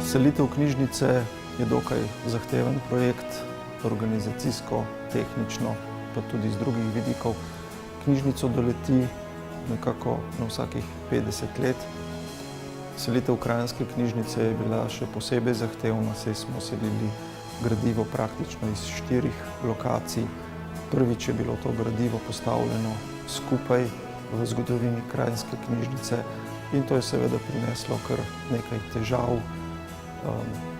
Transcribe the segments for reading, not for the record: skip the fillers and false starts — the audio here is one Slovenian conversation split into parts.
Selitev knjižnice je dokaj zahteven projekt, organizacijsko, tehnično, pa tudi z drugih vidikov. Knjižnico doleti nekako na vsakih 50 let. Selitev kranjske knjižnice je bila še posebej zahtevna, saj smo selili gradivo praktično iz 4 lokacij. Prvič je bilo to gradivo postavljeno skupaj v zgodovini kranjske knjižnice in to je seveda prineslo kar nekaj težav,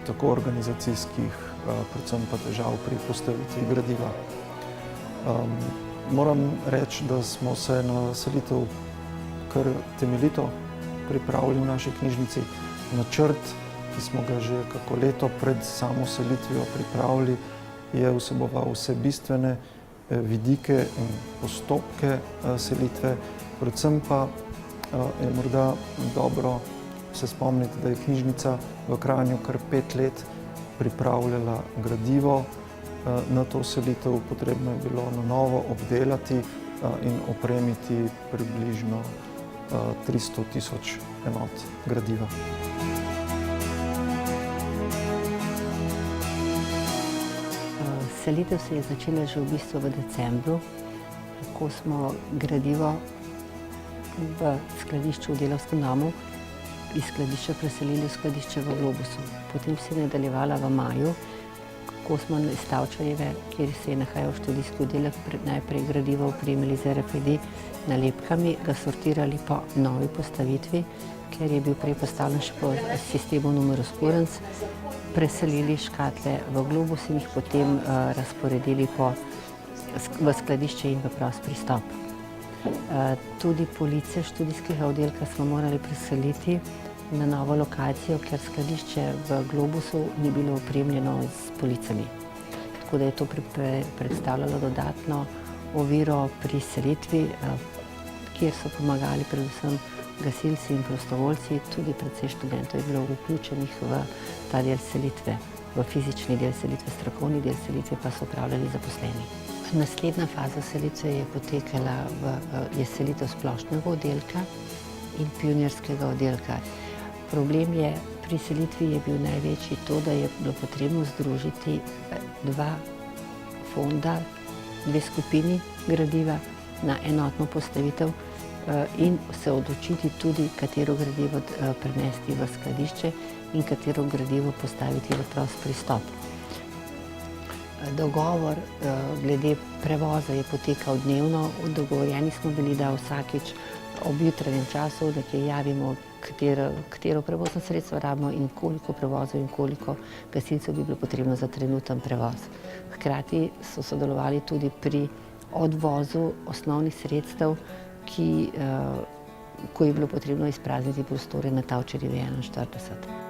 tako organizacijskih, predvsem pa težav pri postavitvi gradiva. Moram reči, da smo se na selitev kar temeljito pripravili v naši knjižnici. Načrt, ki smo ga že kako leto pred samo selitvijo pripravili, je vseboval vse bistvene vidike in postopke selitve. Predvsem pa je morda dobro se spomniti, da je knjižnica v Kranju kar 5 let pripravljala gradivo. Na to selitev potrebno je bilo na novo obdelati in opremiti približno 300 000 enot gradiva. Selitev se je začela že v bistvu v decembru, ko smo gradivo v skladišču v Delavskem domu iz skladišča preselili v skladišče v Globusu. Potem se je nadaljevala v maju, ko smo iz Tavčarjeve, kjer se je nahajal študijski oddelek, najprej gradivo opremili z RFID nalepkami, ga sortirali po novi postavitvi, ker je bil prej postavljen še po sistemu numerus curens, preselili škatle v Globus in jih potem razporedili v skladišče in v prost pristop. Tudi police študijskega oddelka smo morali preseliti na novo lokacijo, ker skladišče v Globusu ni bilo opremljeno s policami. Tako da je to predstavljalo dodatno oviro pri selitvi, kjer so pomagali predvsem gasilci in prostovoljci, tudi precej študentov je bilo vključenih v ta del selitve, v fizični del selitve, strokovni del selitve pa so opravljali zaposleni. Naslednja faza selitve je potekala je selitev splošnega oddelka in pionirskega oddelka. Problem je pri selitvi je bil največji to, da je bilo potrebno združiti 2 fonda, 2 skupini gradiva na enotno postavitev in se odločiti tudi, katero gradivo prenesti v skladišče in katero gradivo postaviti v prost pristop. Dogovor glede prevoza je potekal dnevno. Dogovorjeni smo bili, da vsakič ob jutranjem času nekaj javimo, katero prevozno sredstvo rabimo in koliko prevozov in koliko gasilcev bi bilo potrebno za trenuten prevoz. Hkrati so sodelovali tudi pri odvozu osnovnih sredstev, ko je bilo potrebno izprazniti prostore na Tavčarjevi 41.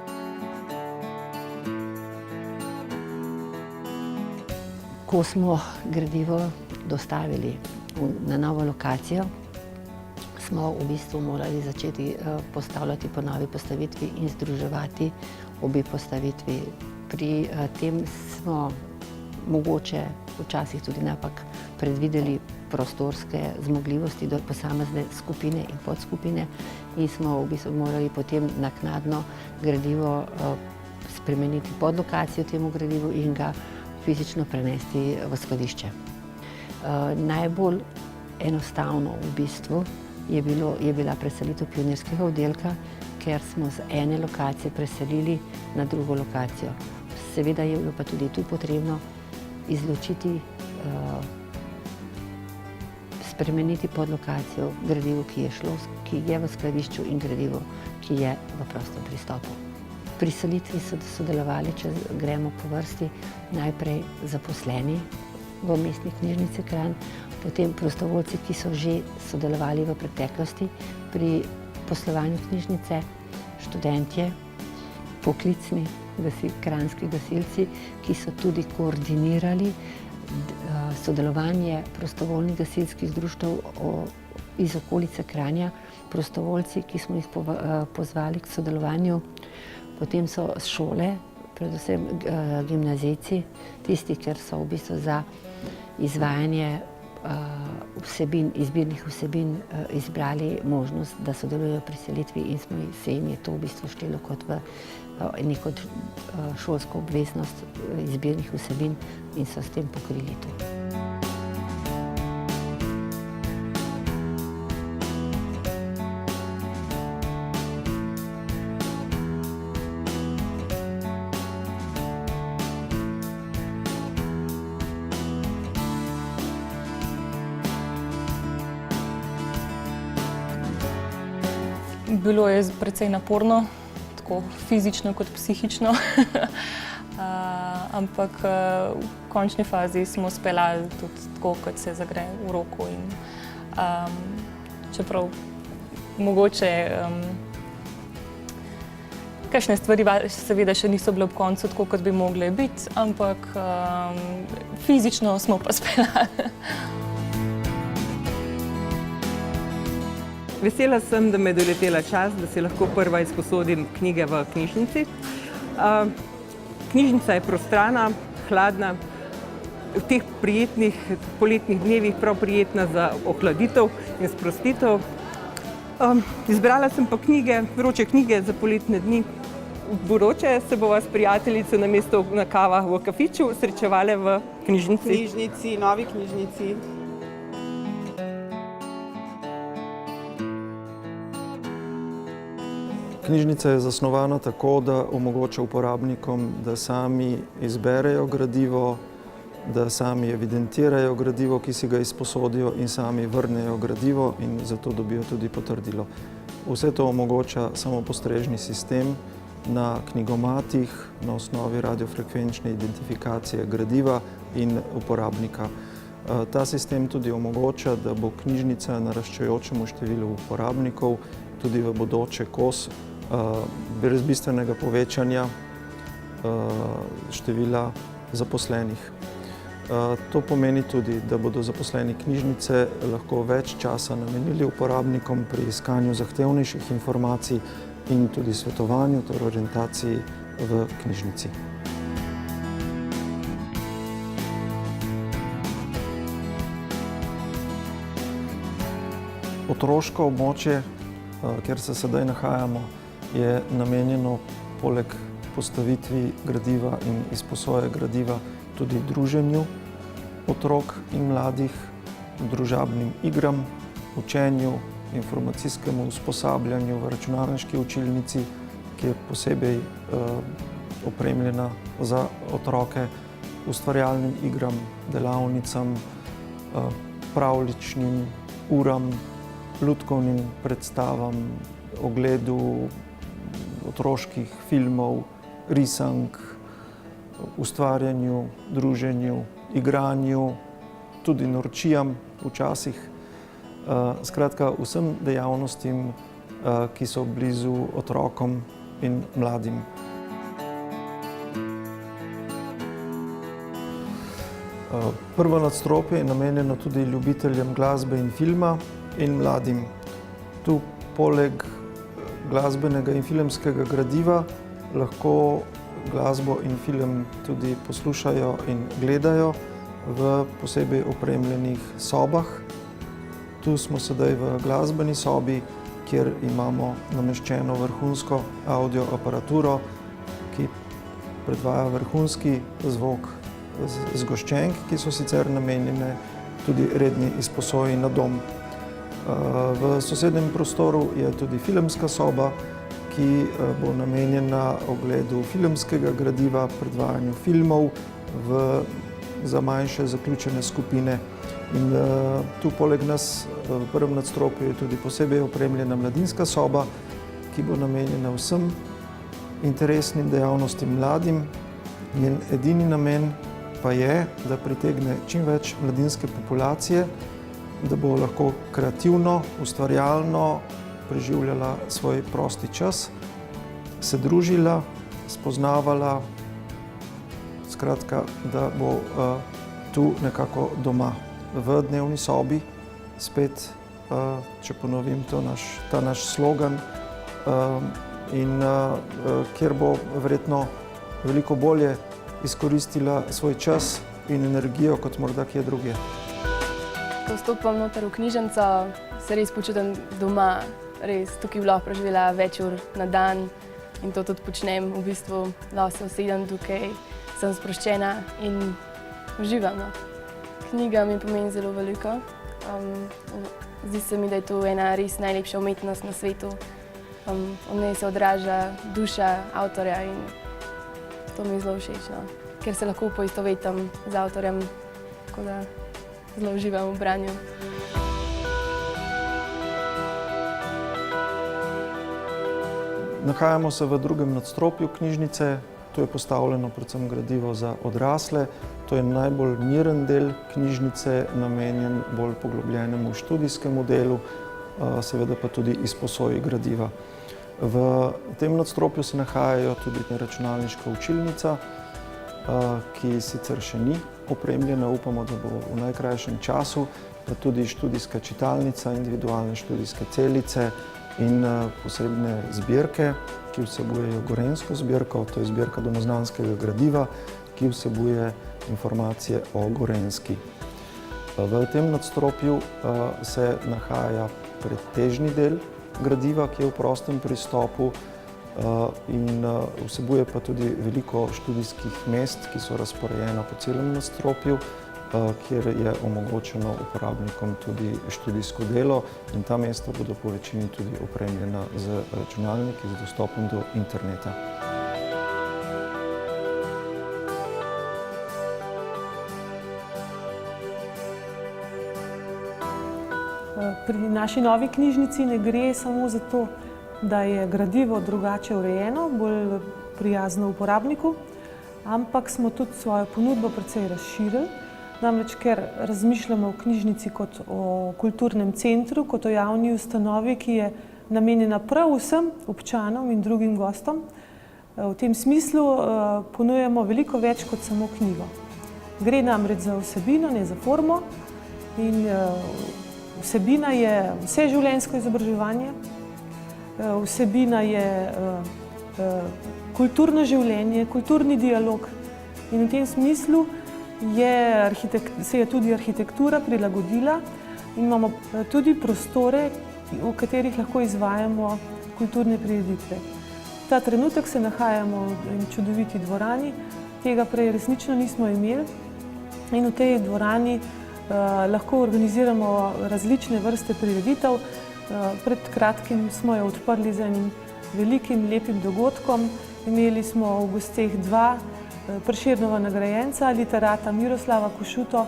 Ko smo gradivo dostavili na novo lokacijo, smo v bistvu morali začeti postavljati po novi postavitvi in združevati obe postavitvi. Pri tem smo mogoče včasih tudi napak predvideli prostorske zmogljivosti do posamezne skupine in podskupine in smo v bistvu morali potem naknadno gradivo spremeniti pod lokacijo temu gradivu in ga fizično prenesti v skladišče. Najbolj enostavno v bistvu je bila preselitev pionirskega oddelka, ker smo z ene lokacije preselili na drugo lokacijo. Seveda je bilo pa tudi tu potrebno izločiti, spremeniti pod lokacijo gradivo, ki je v skladišču in gradivo, ki je v prostem pristopu. Pri selitvi so sodelovali, če gremo po vrsti, najprej zaposleni v mestni knjižnici Kranj, potem prostovoljci, ki so že sodelovali v preteklosti pri poslovanju knjižnice, študentje, poklicni kranjski gasilci, ki so tudi koordinirali sodelovanje prostovoljnih gasilskih društev iz okolice Kranja, prostovoljci, ki smo jih pozvali k sodelovanju. Potem so šole, predvsem gimnazijci, tisti, ker so v bistvu za izvajanje izbirnih vsebin izbrali možnost, da sodelujejo pri selitvi in se jim je to v bistvu štelo kot neko šolsko obveznost izbirnih vsebin in so s tem pokrili to. Bilo je precej naporno, tako fizično kot psihično, ampak v končni fazi smo uspeli tudi tako, kot se zagre v roko. Čeprav mogoče kakšne stvari seveda še niso bile ob koncu tako, kot bi mogle biti, ampak fizično smo pa uspeli. Vesela sem, da me je doletela čast, da si lahko prva izposodim knjige v knjižnici. Knjižnica je prostrana, hladna, v teh prijetnih poletnih dnevih prav prijetna za ohladitev in sprostitev. Izbrala sem pa vroče knjige za poletne dni. Vroče se bova s prijateljico namesto na kavah v kafiču srečevale v knjižnici. Novi knjižnici. Knjižnica je zasnovana tako, da omogoča uporabnikom, da sami izberejo gradivo, da sami evidentirajo gradivo, ki si ga izposodijo in sami vrnejo gradivo in zato dobijo tudi potrdilo. Vse to omogoča samopostrežni sistem na knjigomatih na osnovi radiofrekvenčne identifikacije gradiva in uporabnika. Ta sistem tudi omogoča, da bo knjižnica naraščajočemu številu uporabnikov tudi v bodoče kos brez bistvenega povečanja števila zaposlenih. To pomeni tudi, da bodo zaposleni knjižnice lahko več časa namenili uporabnikom pri iskanju zahtevnejših informacij in tudi svetovanju ter orientaciji v knjižnici. Otroško območje, kjer se sedaj nahajamo, je namenjeno poleg postavitvi gradiva in izposoje gradiva tudi druženju otrok in mladih, družabnim igram, učenju, informacijskemu usposabljanju v računalniški učilnici, ki je posebej opremljena za otroke, ustvarjalnim igram, delavnicam, pravljičnim uram, lutkovnim predstavam, ogledu otroških filmov, risank, ustvarjanju, druženju, igranju, tudi naročijam včasih. Skratka, vsem dejavnostim, ki so blizu otrokom in mladim. Prvo nadstropje je namenjeno tudi ljubiteljem glasbe in filma in mladim. Tu poleg glasbenega in filmskega gradiva lahko glasbo in film tudi poslušajo in gledajo v posebej opremljenih sobah. Tu smo sedaj v glasbeni sobi, kjer imamo nameščeno vrhunsko audio aparaturo, ki predvaja vrhunski zvok zgoščenk, ki so sicer namenjene tudi redni izposoji na dom. V sosednjem prostoru je tudi filmska soba, ki bo namenjena ogledu filmskega gradiva, predvajanju filmov za manjše zaključene skupine. In tu poleg nas v prvem nadstropju je tudi posebej opremljena mladinska soba, ki bo namenjena vsem interesnim dejavnostim mladim. Njen edini namen pa je, da pritegne čim več mladinske populacije, da bo lahko kreativno, ustvarjalno preživljala svoj prosti čas, se družila, spoznavala, skratka, da bo tu nekako doma. V dnevni sobi, spet, če ponovim ta naš slogan, in kjer bo verjetno veliko bolje izkoristila svoj čas in energijo kot morda kje drugje. ko stopim noter v knjižnico, se res počutim doma. Res, tukaj bi lahko preživela več ur na dan in to tudi počnem. V bistvu lahko se usedem tukaj, sem sproščena in uživam. No. Knjiga mi pomeni zelo veliko. Zdi se mi, da je to ena res najlepša umetnost na svetu. V njej se odraža duša avtorja in to mi je zelo všeč, no. Ker se lahko poistovetim z avtorjem, tako da zelo uživam v branju. Nahajamo se v drugem nadstropju knjižnice. To je postavljeno predvsem gradivo za odrasle. To je najbolj miren del knjižnice, namenjen bolj poglobljenemu študijskemu delu, seveda pa tudi izposoji gradiva. V tem nadstropju se nahajajo tudi računalniška učilnica, ki sicer še ni opremljena, upamo, da bo v najkrajšem času, pa tudi študijska čitalnica, individualne študijske celice in posebne zbirke, ki vsebujejo gorenjsko zbirko, to je zbirka domoznanskega gradiva, ki vsebuje informacije o Gorenjski. V tem nadstropju se nahaja pretežni del gradiva, ki je v prostem pristopu in vsebuje pa tudi veliko študijskih mest, ki so razporejena po celem nadstropju, kjer je omogočeno uporabnikom tudi študijsko delo in ta mesta bodo po večini tudi opremljena z računalniki, z dostopom do interneta. Pri naši novi knjižnici ne gre samo za to, da je gradivo drugače urejeno, bolj prijazno uporabniku, ampak smo tudi svojo ponudbo precej razširili. Namreč, ker razmišljamo o knjižnici kot o kulturnem centru, kot o javni ustanovi, ki je namenjena prav vsem občanom in drugim gostom. V tem smislu ponujamo veliko več kot samo knjigo. Gre namreč za vsebino, ne za formo. In vsebina je vseživljenjsko izobraževanje, vsebina je kulturno življenje, kulturni dialog. In v tem smislu se je tudi arhitektura prilagodila in imamo tudi prostore, v katerih lahko izvajamo kulturne prireditve. Ta trenutek se nahajamo v eni čudoviti dvorani, tega prej resnično nismo imeli in v tej dvorani lahko organiziramo različne vrste prireditev. Pred kratkim smo jo odprli z enim velikim, lepim dogodkom. Imeli smo v gosteh dva Prešernova nagrajenca, literata Miroslava Košuto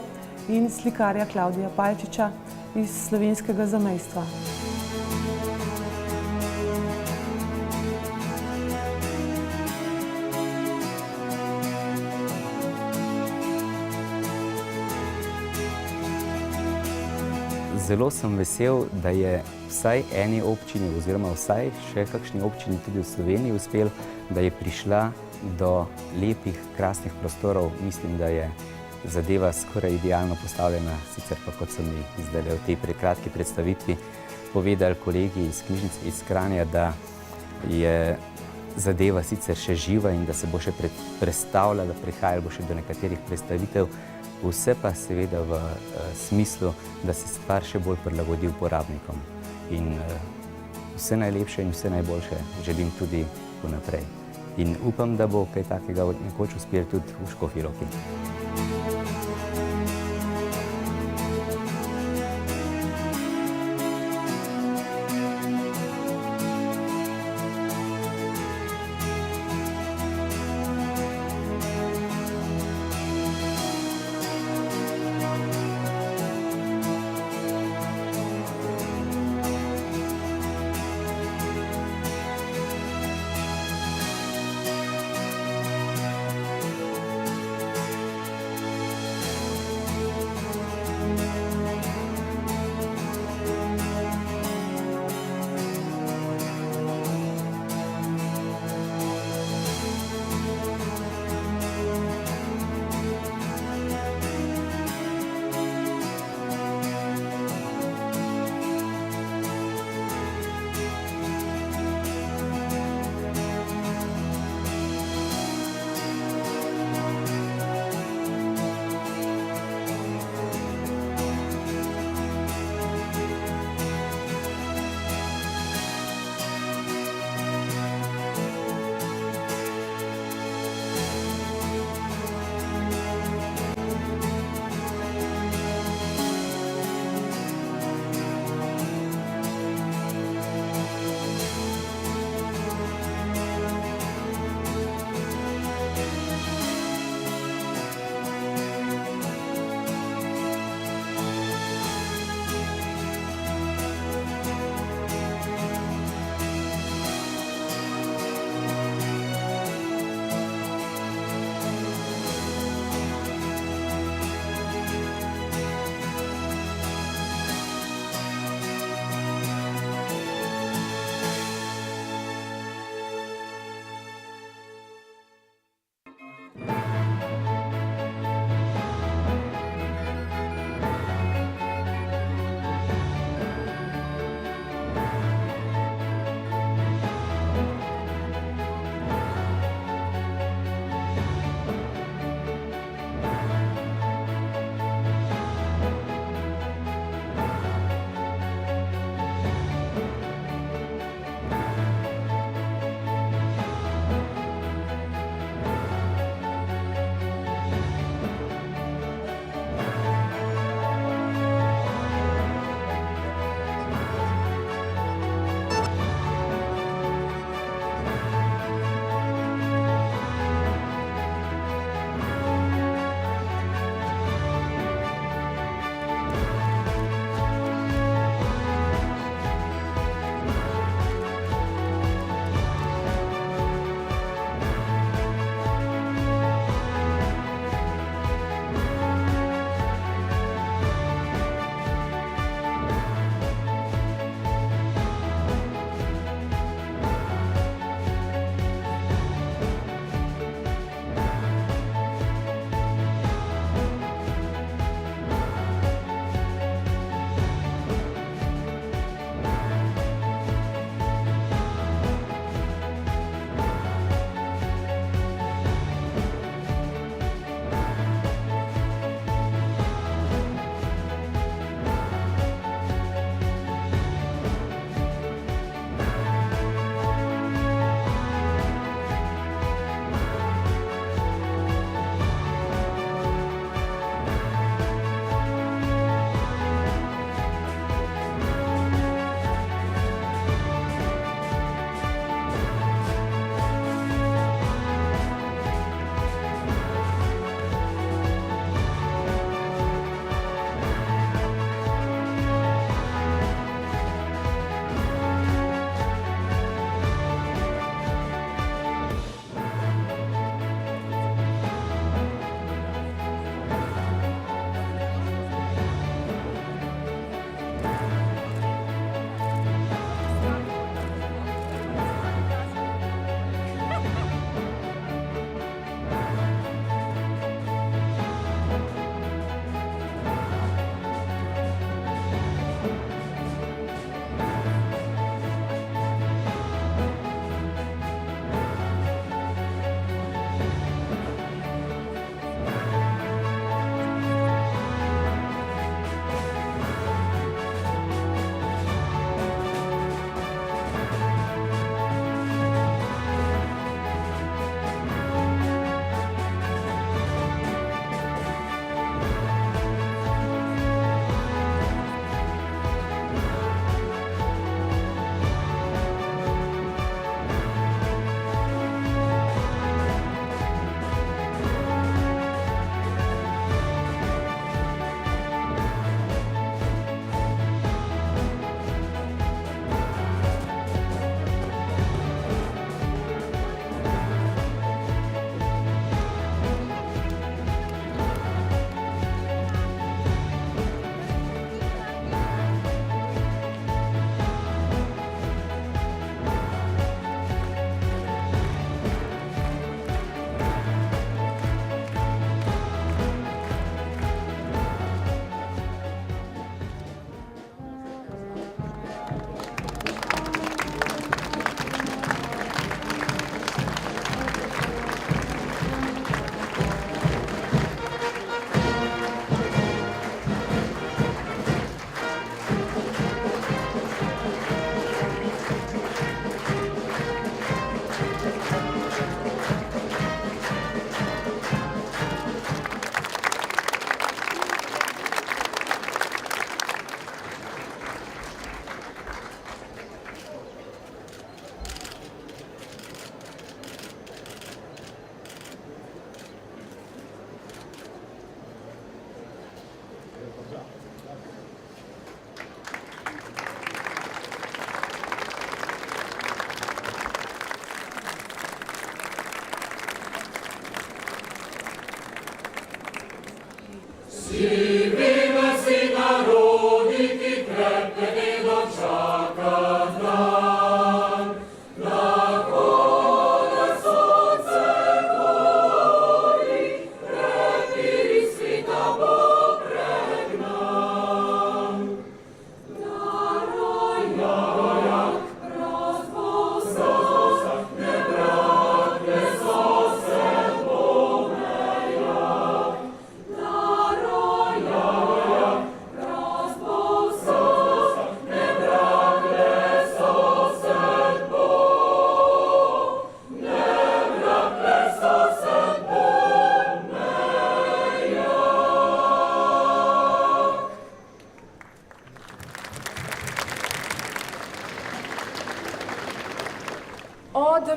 in slikarja Klavdija Palčiča iz slovenskega zamejstva. Zelo sem vesel, da je vsaj eni občini oziroma vsaj še kakšni občini tudi v Sloveniji uspel, da je prišla do lepih, krasnih prostorov. Mislim, da je zadeva skoraj idealno postavljena, sicer pa kot so mi zdaj v tej prekratki predstavitvi povedali kolegi iz knjižnice iz Kranja, da je zadeva sicer še živa in da se bo še prestavljala, prihajalo bo še do nekaterih predstavitev, vse pa seveda v smislu, da se stvar še bolj prilagodi uporabnikom. In vse najlepše in vse najboljše želim tudi vnaprej. In upam, da bo kaj takega nekoč uspelo tudi v Škofji Loki.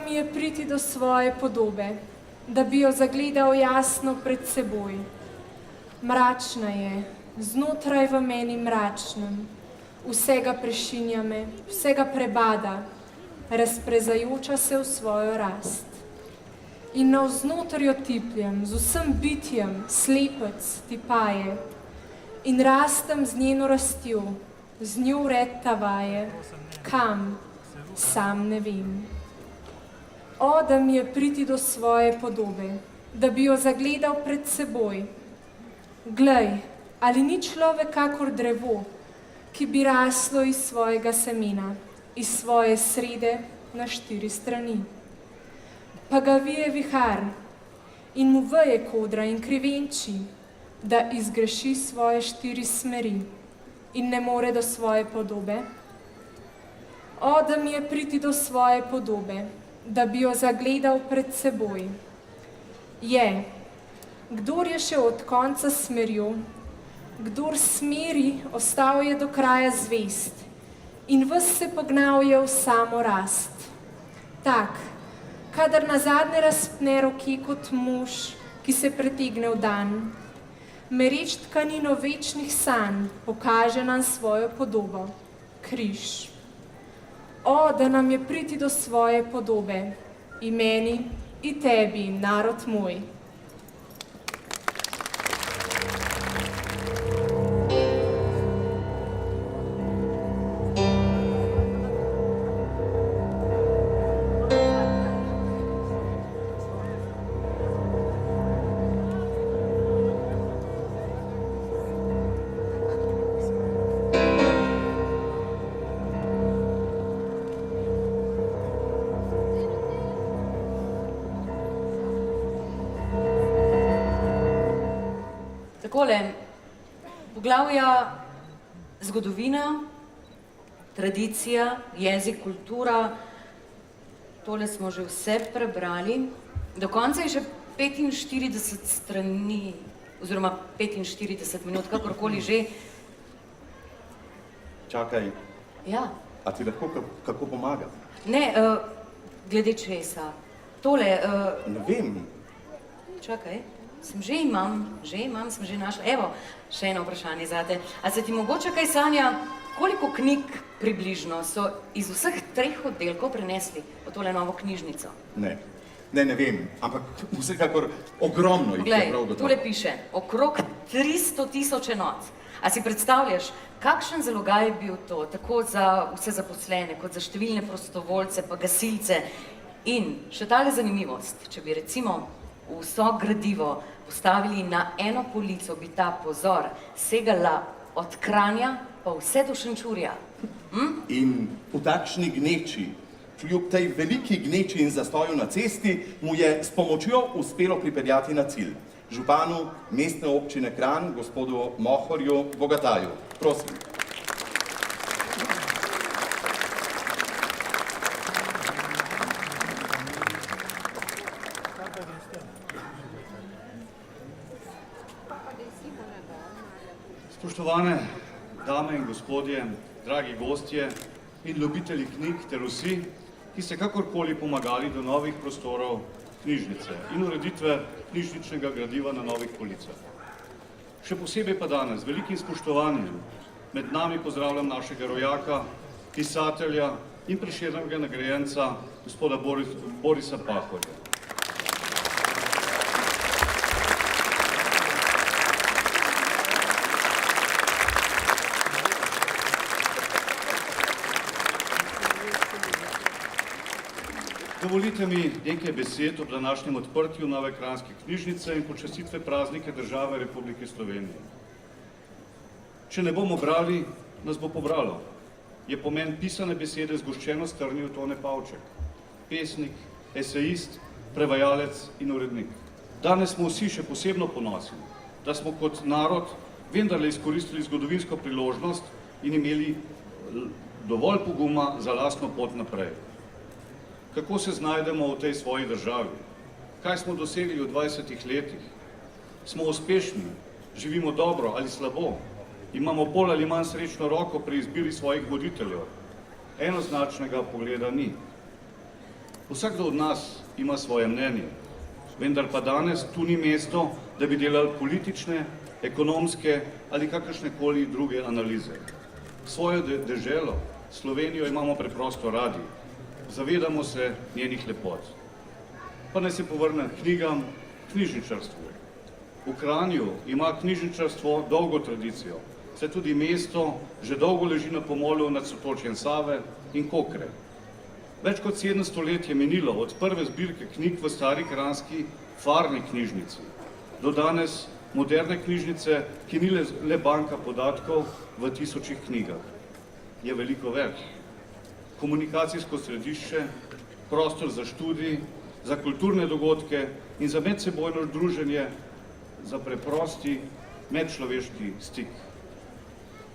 mi je priti do svoje podobe, da bi jo zagledal jasno pred seboj. Mračna je, znotraj v meni mračnem, vsega prešinja me, vsega prebada, razprezajoča se v svojo rast. In navznoter jo tipljem, z vsem bitjem, slepec, tipaje, in rastem z njeno rastjo, z njo vred tavaje, kam, sam ne vem. O, da mi je priti do svoje podobe, da bi jo zagledal pred seboj. Glej, ali ni človek kakor drevo, ki bi raslo iz svojega semena, iz svoje srede na 4 strani. Pa ga vije vihar in mu veje kodra in krivenči, da izgreši svoje 4 smeri in ne more do svoje podobe. O, da mi je priti do svoje podobe, da bi jo zagledal pred seboj. Je, kdor je še od konca smerjo, kdor smeri, ostal je do kraja zvest in ves se pognal je v samo rast. Tak, kadar nazadnje razpne roke kot mož, ki se pretegne v dan, mereč tkanino večnih sanj, pokaže nam svojo podobo, križ. O, da nam je priti do svoje podobe, i meni, i tebi, narod moj. Takole, poglavja zgodovina, tradicija, jezik, kultura, tole smo že vse prebrali. Do konca je še 45 strani, oziroma 45 minut, kakorkoli že. Čakaj, Ja. a ti lahko kako pomaga? Ne, glede česa. Tole, Ne vem, čakaj, sem že našla. Evo, še eno vprašanje zate. A se ti mogoče kaj sanja, koliko knjig približno so iz vseh 3 oddelkov prenesli v tole novo knjižnico? ne vem, ampak vsekakor ogromno jih je Glej, prav gotovo. tule piše, okrog 300 tisoč enot. A si predstavljaš, kakšen zalogaj je bil to, tako za vse zaposlene, kot za številne prostovoljce, pa gasilce. In še tale zanimivost, če bi recimo vso gradivo postavili na eno polico, bi ta, pozor, segala od Kranja pa vse do Šenčurja. In v takšni gneči, kljub tej veliki gneči in zastoju na cesti, mu je s pomočjo uspelo pripeljati na cilj. Županu mestne občine Kranj, gospodu Mohorju Bogataju. Prosim. Spoštovane dame in gospodje, dragi gostje in ljubitelji knjig ter vsi, ki ste kakorkoli pomagali do novih prostorov knjižnice in ureditve knjižničnega gradiva na novih policah. Še posebej pa danes z velikim spoštovanjem med nami pozdravljam našega rojaka, pisatelja in Prešernovega nagrajenca gospoda Borisa Pahorja. Dovolite mi nekaj besed ob današnjem odprtju nove kranjske knjižnice in počastitve praznike države Republike Slovenije. Če ne bomo brali, nas bo pobralo, je pomen pisane besede zgoščeno strnil Tone Pavček, pesnik, esejist, prevajalec in urednik. Danes smo vsi še posebno ponosni, da smo kot narod vendarle izkoristili zgodovinsko priložnost in imeli dovolj poguma za lastno pot naprej. Kako se znajdemo v tej svoji državi? Kaj smo dosegli v 20 letih? Smo uspešni? Živimo dobro ali slabo? Imamo bolj ali manj srečno roko pri izbiri svojih voditeljev? Enoznačnega pogleda ni. Vsakdo od nas ima svoje mnenje, vendar pa danes tu ni mesto, da bi delali politične, ekonomske ali kakršnekoli druge analize. Svojo deželo, Slovenijo, imamo preprosto radi. Zavedamo se njenih lepot. Pa naj se povrnem k knjigam, knjižničarstvu. V Kranju ima knjižničarstvo dolgo tradicijo, saj tudi mesto že dolgo leži na pomolu nad sotočjem Save in Kokre. Več kot 700 let je minilo od prve zbirke knjig v stari kranjski farni knjižnici do danes moderne knjižnice, ki ni le banka podatkov v tisočih knjigah. Je veliko več. Komunikacijsko središče, prostor za študij, za kulturne dogodke in za medsebojno druženje, za preprosti medčloveški stik.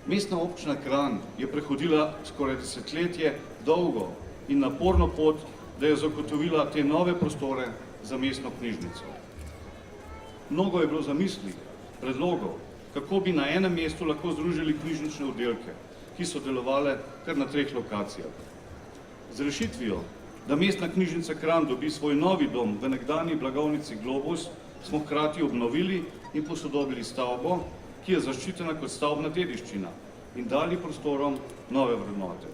Mestna občina Kranj je prehodila skoraj desetletje dolgo in naporno pot, da je zagotovila te nove prostore za mestno knjižnico. Mnogo je bilo zamisli, predlogov, kako bi na enem mestu lahko združili knjižnične oddelke, ki so delovale kar na 3 lokacijah. Z rešitvijo, da mestna knjižnica Kranj dobi svoj novi dom v nekdanji blagovnici Globus, smo hkrati obnovili in posodobili stavbo, ki je zaščitena kot stavbna dediščina in dali prostorom nove vrednote.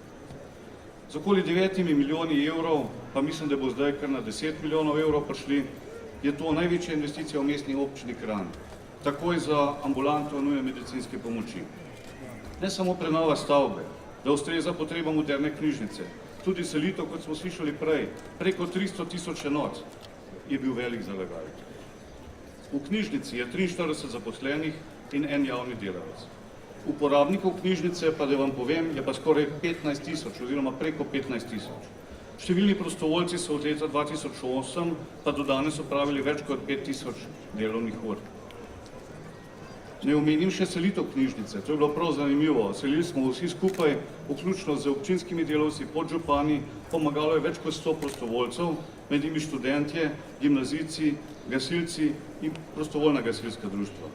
Z okoli 9 milijoni evrov, pa mislim, da bo zdaj kar na 10 milijonov evrov prišli, je to največja investicija v mestni občini Kranj, takoj za ambulanto nujne medicinske pomoči. Ne samo prenova stavbe, da ustreza potrebam moderne knjižnice, tudi selitev, kot smo slišali prej, preko 300 tisoč enot je bil velik zalagaj. V knjižnici je 43 zaposlenih in en javni delavec. Uporabnikov knjižnice, pa da vam povem, je pa skoraj 15 tisoč oziroma preko 15 tisoč. Številni prostovoljci so od leta 2008 pa do danes opravili več kot 5 tisoč delovnih ur. Ne omenim še selitev knjižnice, to je bilo prav zanimivo. Selili smo vsi skupaj, vključno z občinskimi delavci, podžupani, pomagalo je več kot 100 prostovoljcev, med njimi študentje, gimnazijci, gasilci in prostovoljna gasilska društva.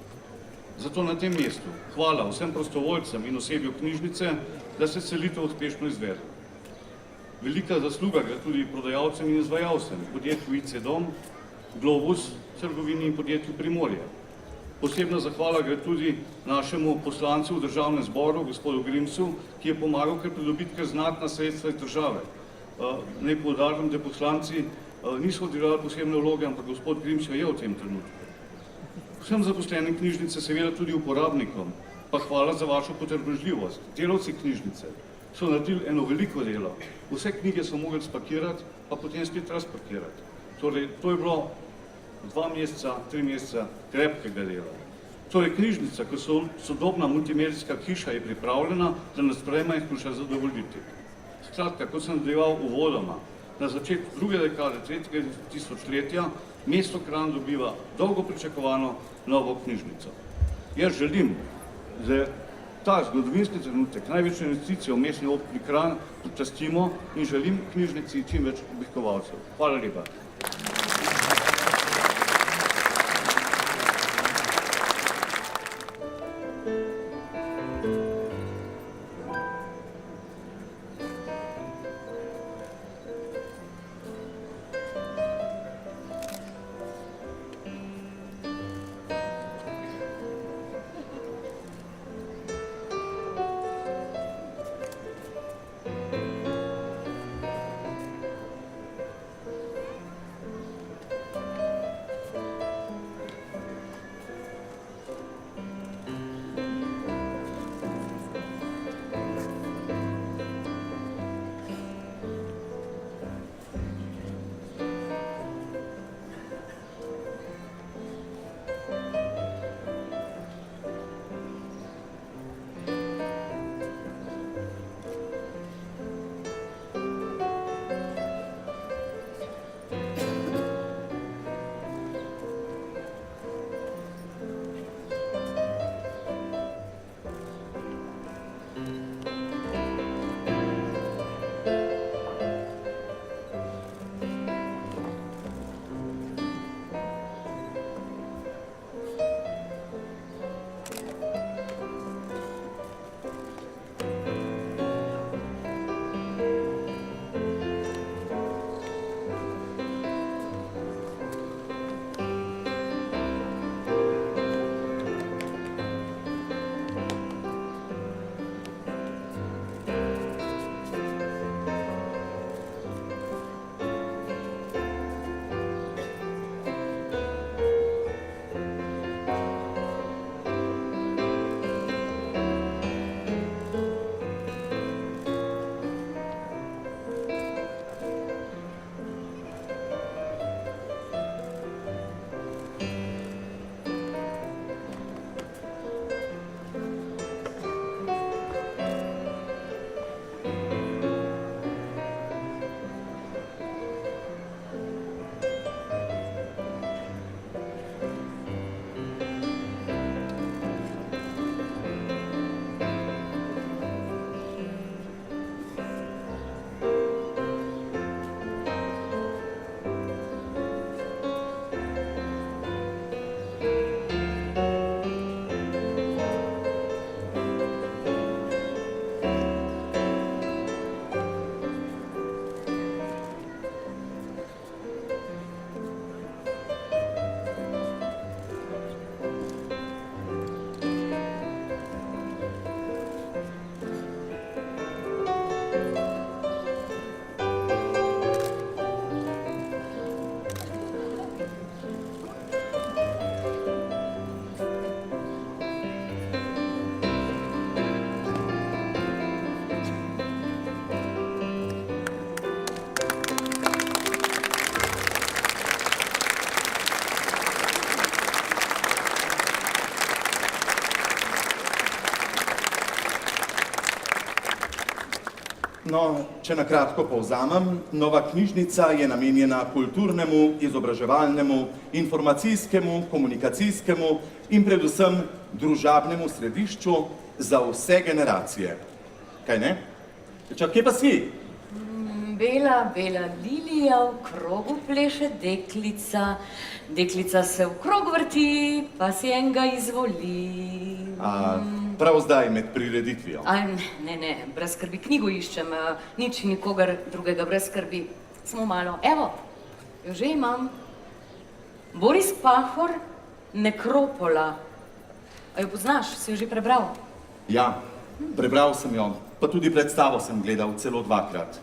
Zato na tem mestu hvala vsem prostovoljcem in osebju knjižnice, da se selitev uspešno izvedla. Velika zasluga gre tudi prodajalcem in izvajalcem, podjetju IC Dom, Globus, trgovini in podjetju Primorje. Posebna zahvala gre tudi našemu poslancu v državnem zboru, gospodu Grimsu, ki je pomagal kar pridobiti kar znatna sredstva iz države. Naj poudarim, da poslanci niso odigrali posebne vloge, ampak gospod Grims je v tem trenutku. Vsem zaposlenim knjižnice, seveda tudi uporabnikom, pa hvala za vašo potrpežljivost. Delavci knjižnice so naredili eno veliko delo. Vse knjige so mogli spakirati, pa potem spet razpakirati. Torej, to je bilo 2 meseca, 3 meseca krepkega dela. Torej, knjižnica, kot sodobna multimedijska hiša, je pripravljena, da nas sprejme in skuša zadovoljiti. Skratka, kot sem nadaljeval uvodoma, na začetku druge dekade 3. tisočletja mesto Kranj dobiva dolgo pričakovano novo knjižnico. Jaz želim, da ta zgodovinski trenutek, največjo investicijo v mestni občini Kranj počastimo in želim knjižnici čim več obiskovalcev. Hvala lepa. No, če na kratko povzamem, nova knjižnica je namenjena kulturnemu, izobraževalnemu, informacijskemu, komunikacijskemu in predvsem družabnemu središču za vse generacije. Kaj ne? Čak, kje pa si? Bela, bela lilija, v krogu pleše deklica, deklica se v krog vrti, pa si enega izvoli. Prav zdaj med prireditvijo. Ne, brez skrbi, knjigo iščem, nič nikogar drugega, brez skrbi. Samo malo, evo, jo že imam. Boris Pahor, Nekropola. A jo poznaš, si jo že prebral? Ja, prebral sem jo, pa tudi predstavo sem gledal celo 2-krat.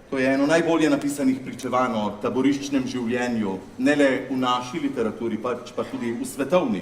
To je eno najbolje napisanih pričevanj o taboriščnem življenju, ne le v naši literaturi, pač pa tudi v svetovni.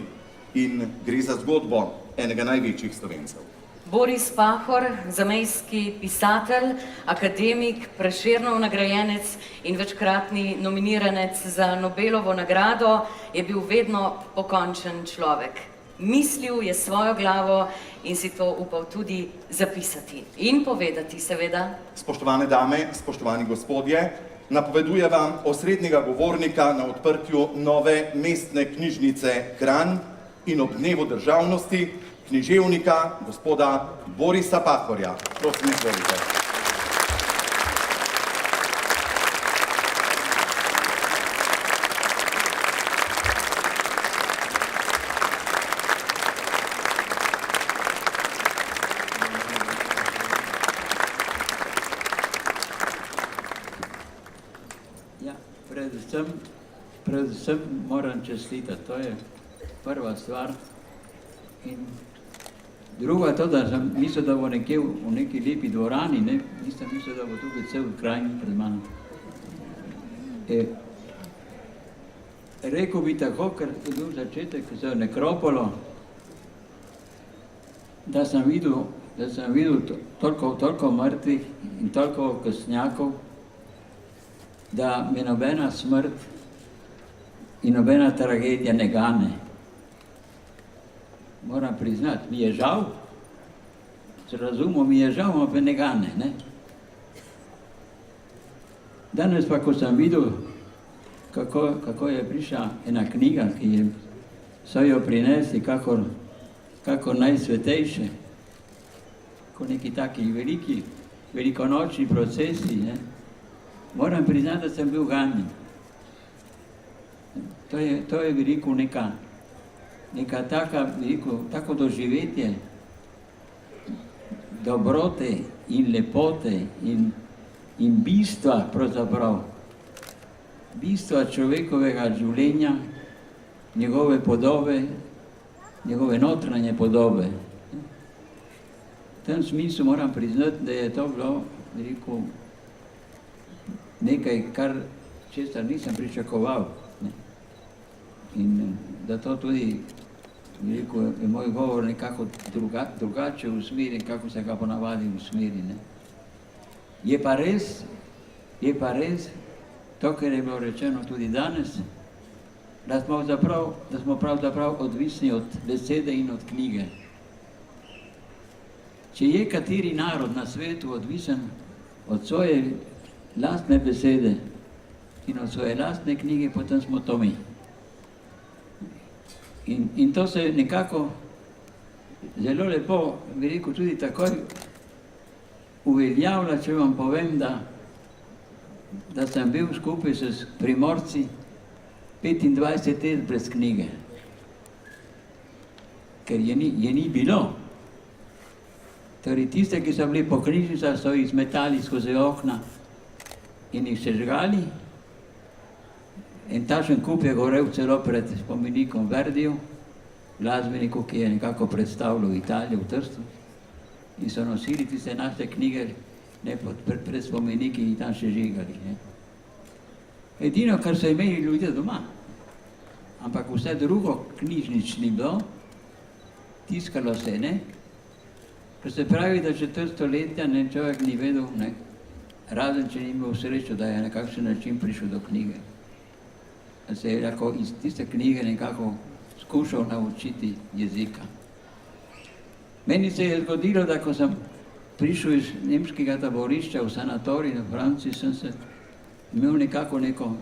In gre za zgodbo enega največjih Slovencev. Boris Pahor, zamejski pisatelj, akademik, Prešernov nagrajenec in večkratni nominiranec za Nobelovo nagrado, je bil vedno pokončen človek. Mislil je svojo glavo in si to upal tudi zapisati in povedati, seveda. Spoštovane dame, spoštovani gospodje, napoveduje vam osrednjega govornika na odprtju nove mestne knjižnice Kranj in ob dnevu državnosti, književnika gospoda Borisa Pahorja. Prosim, izvolite. Predvsem moram čestitati, to je prva stvar. In druga to, da sem mislil, da bo nekje v neki lepi dvorani, nisem mislil, da bo tukaj cel krajni pred mano. Rekel bi tako, ker je bil začetek z Nekropolo, da sem videl toliko mrtvih in toliko okostnjakov, da me nobena smrt in nobena tragedija ne gane. Moram priznati, mi je žal, z razumom mi je žal, pa ne gane. Danes pa, ko sem videl, kako je prišla ena knjiga, ki so jo prinesli kakor najsvetejše, ko neki taki velikonočni procesi, moram priznati, da sem bil ganjen. To je veliko neka tako doživetje dobrote in lepote in bistva pravzaprav. Bistva človekovega življenja, njegove podobe, njegove notranje podobe. V tem smislu moram priznati, da je to bilo veliko nekaj, česar nisem pričakoval. In da to tudi, je moj govor nekako drugače usmerjen, kako se ga ponavadi usmeri. Je pa res, to, kar je bilo rečeno tudi danes, da smo pravzaprav odvisni od besede in od knjige. Če je kateri narod na svetu odvisen od svoje lastne besede in od svoje lastne knjige, potem smo to mi. In to se nekako zelo lepo, bi rekel, tudi takoj uveljavlja, če vam povem, da sem bil skupaj s Primorci 25 let brez knjige. Ker je ni bilo. Torej, tiste, ki so bili po knjižnicah, so jih zmetali skozi okna in jih sežgali. In takšen kup je gorel celo pred spomenikom Verdiju, glasbeniku, ki je nekako predstavljal Italijo v Trstu. In so nosili tiste naše knjige pred spomeniki in tam še žigali. Edino, kar so imeli ljudje doma. Ampak vse drugo knjižnic ni bilo, tiskalo se, Ker se pravi, da 4 stoletja človek ni vedel, razen če ni imel srečo, da je na kakšen način prišel do knjige. Da se je lahko iz tiste knjige nekako skušal naučiti jezika. Meni se je zgodilo, da ko sem prišel iz nemškega taborišča v sanatorij na Franciji, sem se imel nekako neko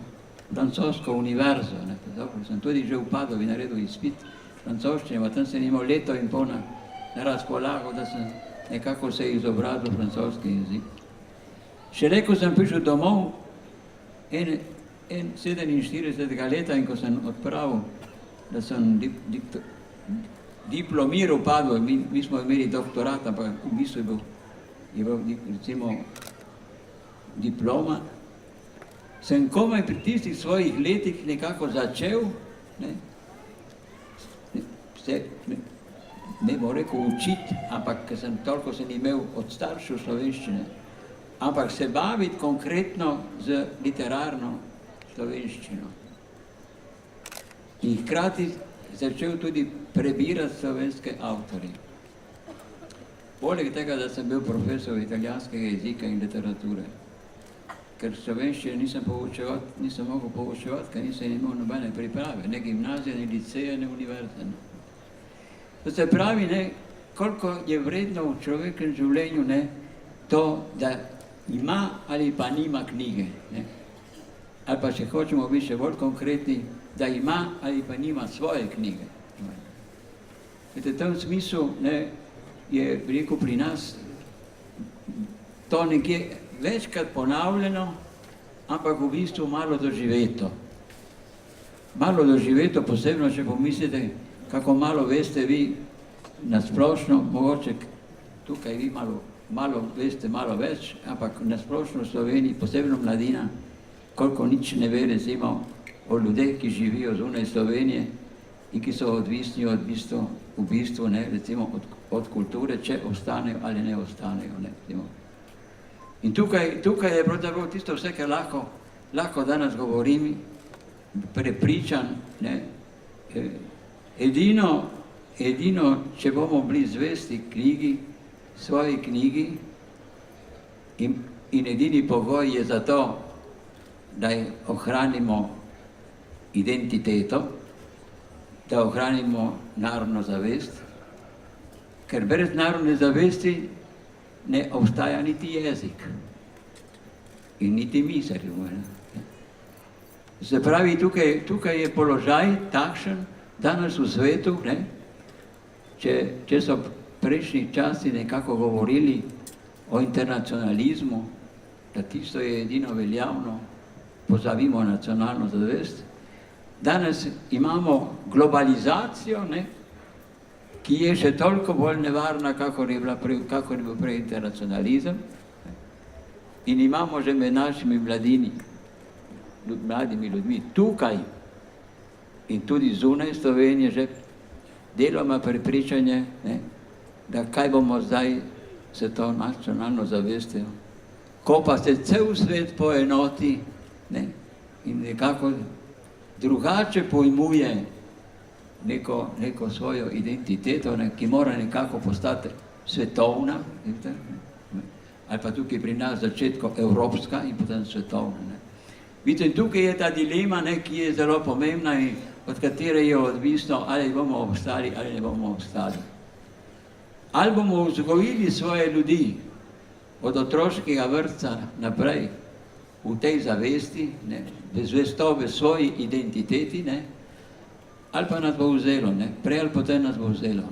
francosko univerzo. Ne. Dobro, sem tudi že v Padovi naredil izpit francoščine, pa tam sem imel leto in pol na razpolago, da sem nekako se izobrazil v francoski jezik. Šele ko sem prišel domov, 47 leta, in ko sem odpravil, da sem diplomiral v Padovi, mi smo imeli doktorat, ampak v bistvu je bil recimo diploma, sem komaj pri tistih svojih letih nekako začel, ne bom rekel učiti, ampak ker sem toliko sem imel od staršev slovenščine, ampak se baviti konkretno z literarno slovenščino. In hkrati začel tudi prebirati slovenske avtorje. Poleg tega, da sem bil profesor italijanskega jezika in literature, ker slovenščine nisem mogel poučevati, ker nisem imel nobene priprave, ne gimnazije, ne liceja, ne univerze. To se pravi, koliko je vredno v človekovem življenju to, da ima ali pa nima knjige. Ali pa, če hočemo biti še bolj konkretni, da ima ali pa nima svoje knjige. V tem smislu je, rekel, pri nas to nekje večkrat ponavljeno, ampak v bistvu malo doživeto. Malo doživeto, posebno, če pomislite, kako malo veste vi nasplošno, mogoče tukaj vi malo veste, malo več, ampak nasplošno v Sloveniji, posebno mladina, koliko nič ne ve, recimo, o ljudeh, ki živijo zunaj Slovenije in ki so odvisni od v bistvu, recimo, od kulture, če ostanejo ali ne ostanejo. In tukaj je pravzaprav tisto vse, kar lahko danes govorim, prepričan, edino, če bomo bili zvesti knjigi, svoji knjigi, in edini pogoj je za to, da ohranimo identiteto, da ohranimo narodno zavest, ker brez narodne zavesti ne obstaja niti jezik in niti misel. Se pravi, tukaj je položaj takšen danes v svetu, če so prejšnjih časi nekako govorili o internacionalizmu, da tisto je edino veljavno, pozabimo nacionalno zavest. Danes imamo globalizacijo, ki je še toliko bolj nevarna, kakor je bil prej internacionalizem, in imamo že med našimi mladimi ljudmi tukaj in tudi zunaj Slovenije že deloma prepričanje, da kaj bomo zdaj s to nacionalno zavestjo, ko pa se cel svet poenoti in nekako drugače pojmuje neko svojo identiteto, ki mora nekako postati svetovna, ali pa tukaj pri nas začetku evropska in potem svetovna. Vidite, tukaj je ta dilema, ki je zelo pomembna in od katere je odvisno, ali bomo obstali ali ne bomo obstali. Ali bomo vzgojili svoje ljudi od otroškega vrtca naprej v tej zavesti, zvestobe svoji identiteti, ali pa nas bo vzelo, prej ali potem nas bo vzelo.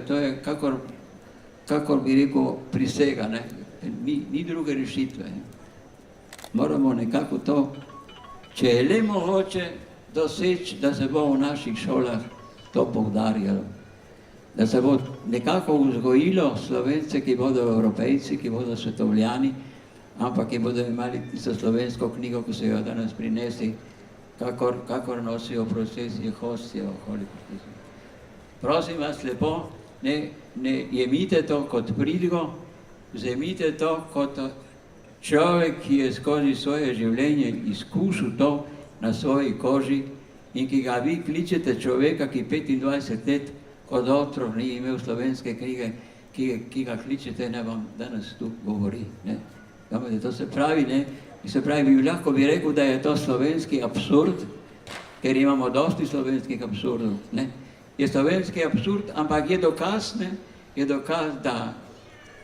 To je kakor bi rekel prisega, ni druge rešitve. Moramo nekako to, če je le mogoče, doseči, da se bo v naših šolah to poudarjalo. Da se bo nekako vzgojilo Slovence, ki bodo Evropejci, ki bodo svetovljani, ampak ki bodo imeli tisto slovensko knjigo, ko so jo danes prinesli, kakor nosijo procesije, hostijo okoli. Prosim vas lepo, ne jemite to kot pridigo, vzemite to kot človek, ki je skozi svoje življenje izkušal to na svoji koži in ki ga vi kličete človeka, ki 25 let kot otrok ni imel slovenske knjige, ki ga kličete, ne vam danes tu govori. To se pravi, lahko bi rekel, da je to slovenski absurd, ker imamo dosti slovenskih absurdov. Je slovenski absurd, ampak je dokaz, da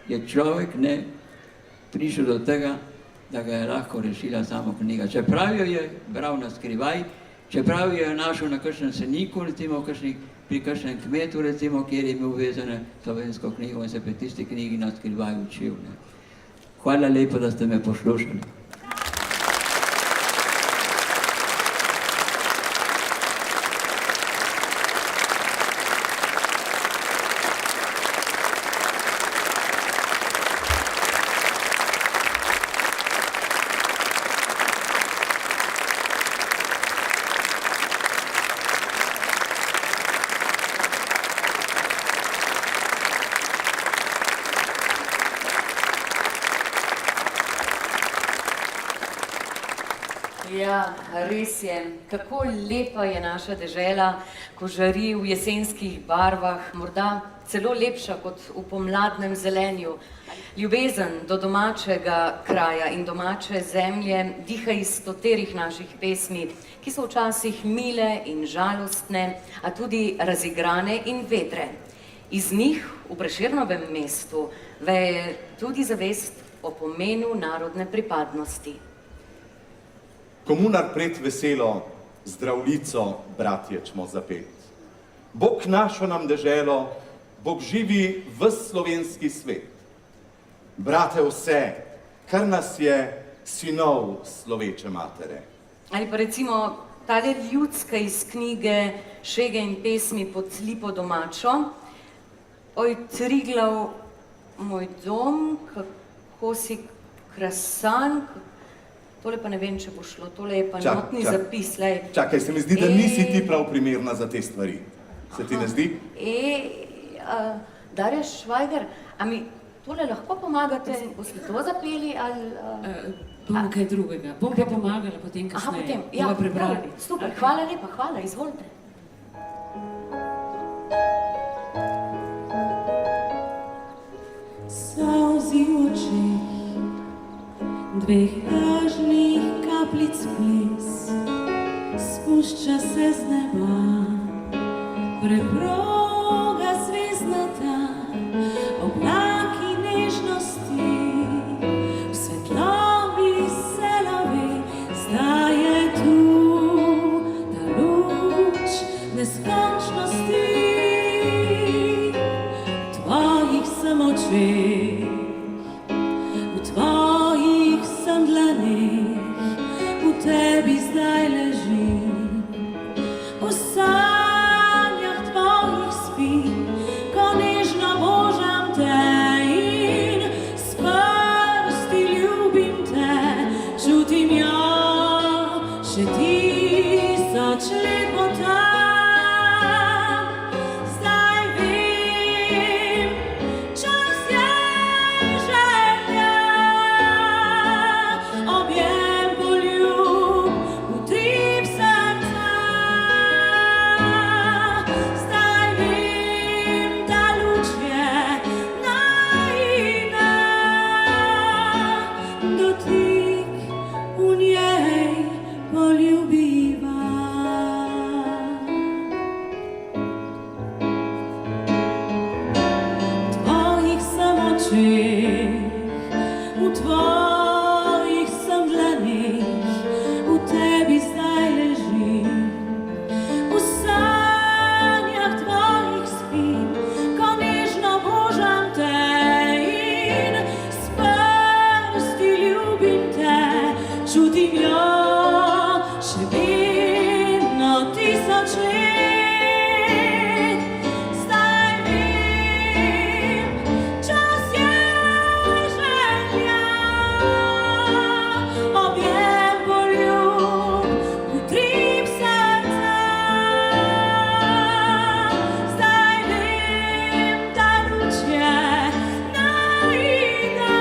je človek prišel do tega, da ga je lahko rešila samo knjiga. Čeprav jo je bral na skrivaj, čeprav jo je našel na kakšnem seniku, recimo pri kakšnem kmetu, recimo, kjer je imel vezane slovensko knjigo in se pri tisti knjigi na skrivaj učil. Hvala lepo, da ste me poslušali. Ja, res je. Kako lepa je naša dežela, ko žari v jesenskih barvah, morda celo lepša kot v pomladnem zelenju. Ljubezen do domačega kraja in domače zemlje diha iz stoterih naših pesmi, ki so včasih mile in žalostne, a tudi razigrane in vedre. Iz njih v Prešernovem mestu veje tudi zavest o pomenu narodne pripadnosti. Komunar pred veselo, zdravljico, bratje, čmo zapet. Bog našo nam deželo, Bog živi v slovenski svet. Brate vse, kar nas je, sinov sloveče matere. Ali pa recimo tale ljudska iz knjige Šege in pesmi Pod lipo domačo. Oj, Triglav, moj dom, kako si krasan. Tole pa ne vem, če bo šlo, tole je pa notni zapis. Čakaj, se mi zdi, da nisi ti prav primerna za te stvari. Se ti ne zdi? Darja Švajger, a mi tole lahko pomagate? Boste to zapeli ali... Bomo kaj drugega. Bom pa pomagala potem kasneje. Aha, potem, ja. Bomo prebrali. Super, hvala lepa, hvala, izvolite. Solzi v očeh, dveh vlažnih kapljic ples, spušča se z neba, preproga zvezdnata, oblaki nežnosti, v svetlobi selavi, zdaj je tu ta luč neskončnosti, tvojih sem očeh, v tvojih sem dlaneh, v tebi zdaj ležim, v sanjah tvojih spim, ko nežno božam te in s prsti ljubim te, čutim jo še 1000 let bo tam. Zdaj vem, čas je želja, objem poljub, utrip srca. Zdaj vem, da luč je najina, dotik v njej poljubiva. Tvojih sem očeh, v tvojih sem dlaneh, v tebi zdaj ležim, v sanjah tvojih spim, ko nežno božam te in s prsti ljubim te, čutim jo še vedno 1000 let. Zdaj vem, čas je želja, objem poljub, utrip srca. Zdaj vem, da luč je najina,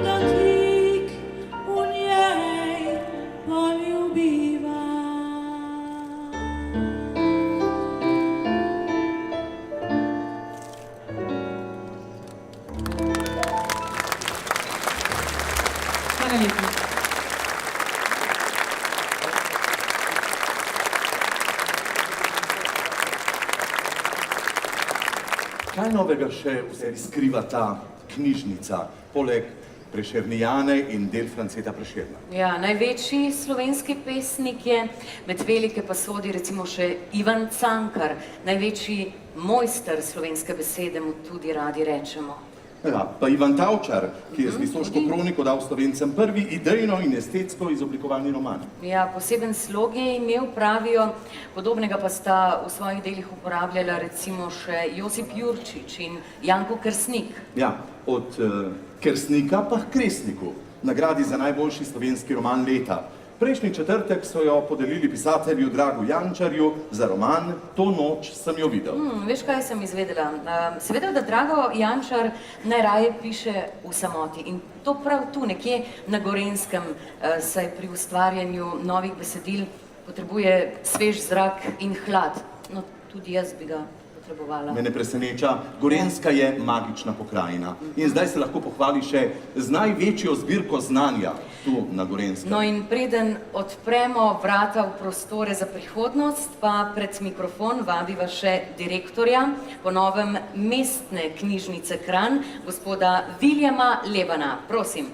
dotik v njej poljubiva. Hvala lepa. Kaj najnovega še v sebi skriva ta knjižnica, poleg Prešernijane in del Franceta Prešerna? Ja, največji slovenski pesnik je, med velike pa sodi recimo še Ivan Cankar, največji mojster slovenske besede, mu tudi radi rečemo. Ja, pa Ivan Tavčar, ki je z Visoško kroniko dal Slovencem prvi idejno in estetsko izoblikovalni roman. Ja, poseben slog je imel, pravijo, podobnega pa sta v svojih delih uporabljala recimo še Josip Jurčič in Janko Kersnik. Ja, od Kersnika pa h Kresniku, nagradi za najboljši slovenski roman leta. Prejšnji četrtek so jo podelili pisatelju Dragu Jančarju za roman To noč sem jo videl. Veš, kaj sem izvedela? Si vedel, da Drago Jančar najraje piše v samoti in to prav tu, nekje na Gorenjskem, saj pri ustvarjanju novih besedil potrebuje svež zrak in hlad. No, tudi jaz bi ga potrebovala. Mene preseneča, Gorenjska je magična pokrajina in zdaj se lahko pohvali še z največjo zbirko znanja tu na Gorenjskem. No in preden odpremo vrata v prostore za prihodnost, pa pred mikrofon vabiva še direktorja po novem mestne knjižnice Kranj, gospoda Viljama Lebana. Prosim.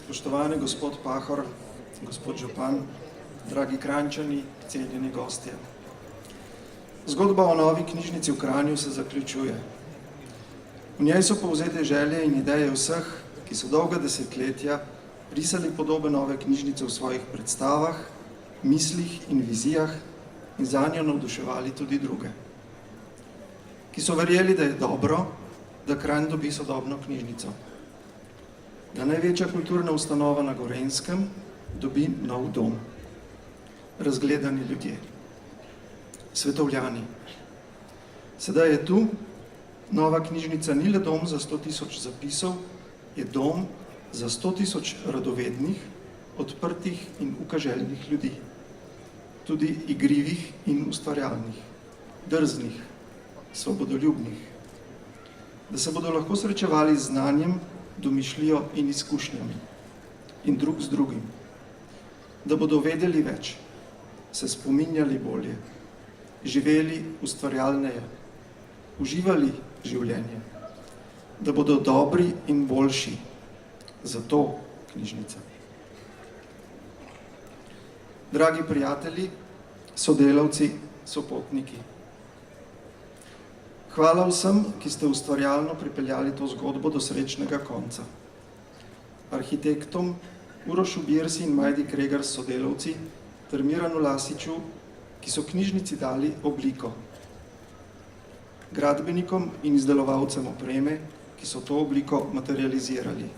Spoštovani gospod Pahor, gospod župan, dragi Kranjčani, cenjeni gostje. Zgodba o novi knjižnici v Kranju se zaključuje. V njej so povzete želje in ideje vseh, ki so dolga desetletja risali podobe nove knjižnice v svojih predstavah, mislih in vizijah in zanjo navduševali tudi druge. Ki so verjeli, da je dobro, da Kranj dobi sodobno knjižnico. Da največja kulturna ustanova na Gorenjskem dobi nov dom. Razgledani ljudje. Svetovljani. Sedaj je tu, nova knjižnica ni le dom za 100 000 zapisov, je dom za 100 000 radovednih, odprtih in ukaželjnih ljudi. Tudi igrivih in ustvarjalnih, drznih, svobodoljubnih. Da se bodo lahko srečevali z znanjem, domišljijo in izkušnjami in drug z drugim. Da bodo vedeli več, se spominjali bolje, živeli ustvarjalneje, uživali življenje, da bodo dobri in boljši. Zato knjižnica. Dragi prijatelji, sodelavci, sopotniki, hvala vsem, ki ste ustvarjalno pripeljali to zgodbo do srečnega konca. Arhitektom Urošu Birsi in Majdi Kregar s sodelavci ter Miranu Lasiču, ki so knjižnici dali obliko. Gradbenikom in izdelovalcem opreme, ki so to obliko materializirali.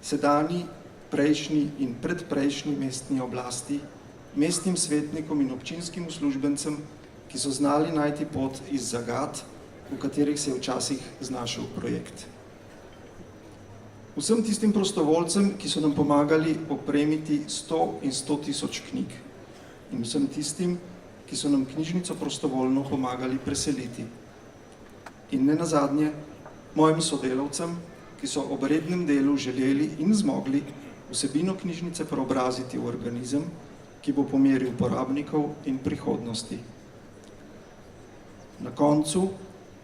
Sedanji, prejšnji in predprejšnji mestni oblasti, mestnim svetnikom in občinskim uslužbencem, ki so znali najti pot iz zagat, v katerih se je včasih znašel projekt. Vsem tistim prostovoljcem, ki so nam pomagali opremiti 100 in 100 000 knjig. In vsem tistim, ki so nam knjižnico prostovoljno pomagali preseliti. In ne nazadnje, mojim sodelavcem, ki so ob rednem delu želeli in zmogli vsebino knjižnice preobraziti v organizem, ki bo po meri uporabnikov in prihodnosti. Na koncu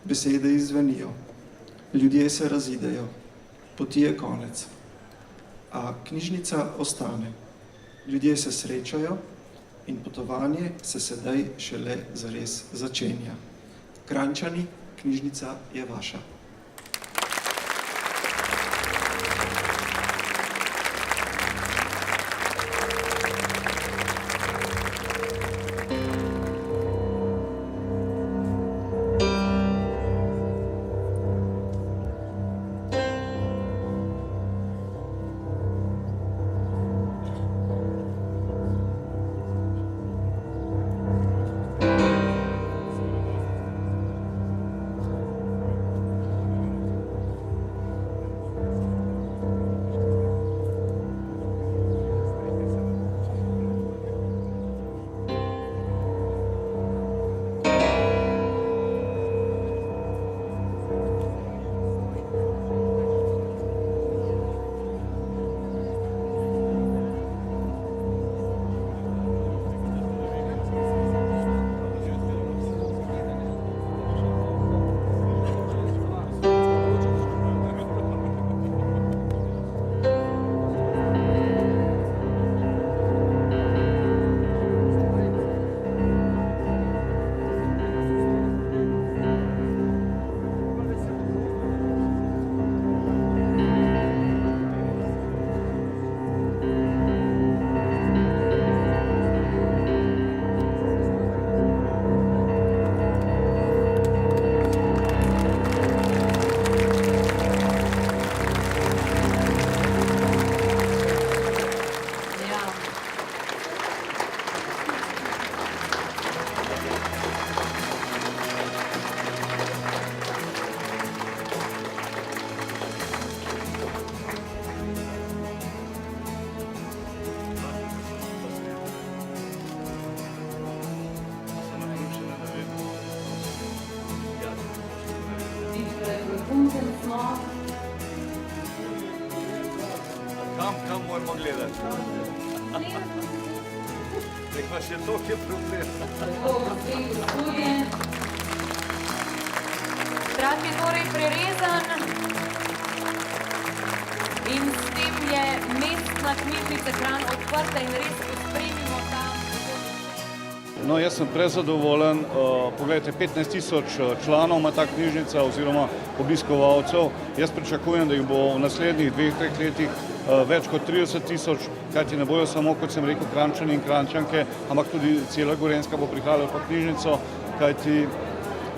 besede izzvenijo, ljudje se razidejo, poti je konec, a knjižnica ostane. Ljudje se srečajo in potovanje se sedaj šele zares začenja. Kranjčani, knjižnica je vaša. Kam moramo gledati? Rekla še to, je problem. Trak je torej prerezan in s tem je mestna knjižnica Kranj odprta in res pospremimo tam. No, jaz sem prezadovoljen. Poglejte, 15.000 članov ima ta knjižnica oziroma obiskovalcev. Jaz pričakujem, da jih bo v naslednjih 2-3 letih več kot 30.000, kajti ne bojo samo, kot sem rekel, Kranjčani in Kranjčanke, ampak tudi cela Gorenjska bo prihajala v knjižnico, kajti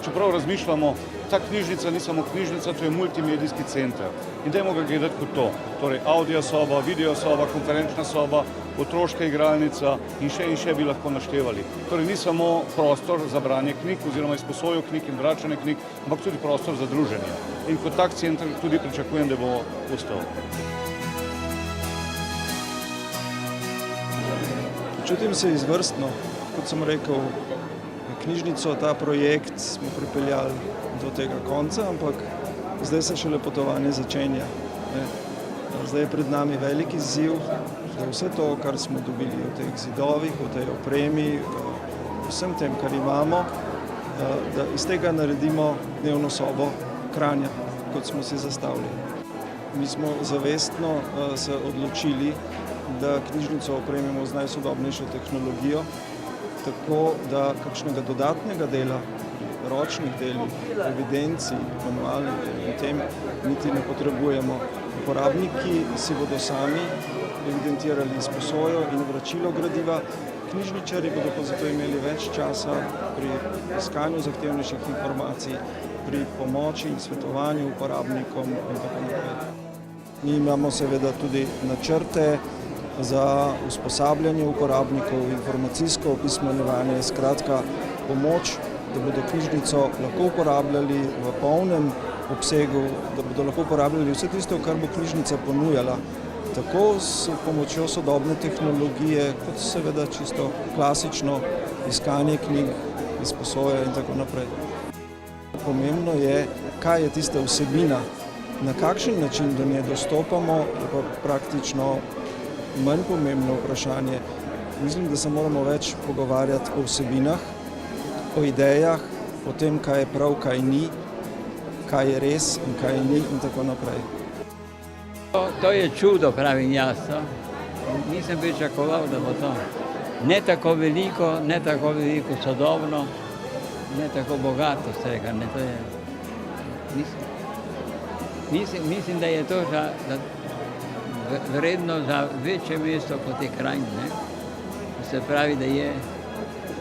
čeprav razmišljamo, ta knjižnica ni samo knjižnica, to je multimedijski center. In dajmo ga gledati kot to. Torej audio soba, video soba, konferenčna soba, otroška igralnica in še bi lahko naštevali. Torej ni samo prostor za branje knjig oziroma izposojo knjig in vračanje knjig, ampak tudi prostor za druženje. In kot tak center tudi pričakujem, da bo ostal. Čutim se izvrstno, kot sem rekel, knjižnico, ta projekt smo pripeljali do tega konca, ampak zdaj se šele potovanje začenja. Zdaj je pred nami velik izziv, da vse to, kar smo dobili v teh zidovih, v tej opremi, vsem tem, kar imamo, da iz tega naredimo dnevno sobo Kranja, kot smo si zastavili. Mi smo zavestno se odločili, da knjižnico opremimo z najsodobnejšo tehnologijo, tako da kakšnega dodatnega dela, ročnih delih, evidenci, manualnih delih, tem niti ne potrebujemo. Uporabniki si bodo sami evidentirali izposojo in vračilo gradiva, knjižničarji bodo pa zato imeli več časa pri iskanju zahtevnejših informacij, pri pomoči in svetovanju uporabnikom in tako naprej. Mi imamo seveda tudi načrte za usposabljanje uporabnikov, informacijsko opismenjevanje, skratka pomoč, da bodo knjižnico lahko uporabljali v polnem obsegu, da bodo lahko uporabljali vse tisto, kar bo knjižnica ponujala, tako s pomočjo sodobne tehnologije, kot seveda čisto klasično iskanje knjig, izposoje in tako naprej. Pomembno je, kaj je tista vsebina, na kakšen način do nje dostopamo, je pa praktično manj pomembno vprašanje. Mislim, da se moramo več pogovarjati o vsebinah, o idejah, o tem, kaj je prav, kaj ni, kaj je res in kaj ni in tako naprej. To je čudo, pravim jaz. Nisem pričakoval, da bo to. Ne tako veliko sodobno, ne tako bogato vsega. Mislim, da je to vredno za večje mesto kot je Kranj. Se pravi,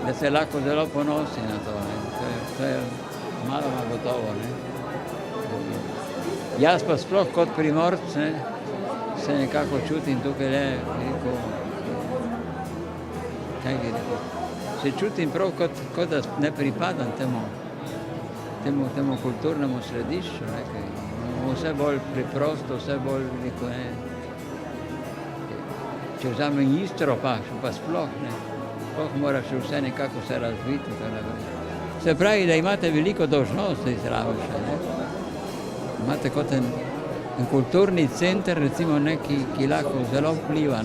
da se lahko zelo ponosi na to. To je malo gotovo. Jaz pa sploh kot Primorc se nekako čutim tukaj se čutim prav kot da ne pripadam temu kulturnemu središču. Vse bolj preprosto, vse bolj če vzamem Istro pa sploh moraš vse nekako se razviti. Se pravi, da imate veliko dolžnosti zraven še. Imate kot en kulturni center, recimo ki lahko zelo vpliva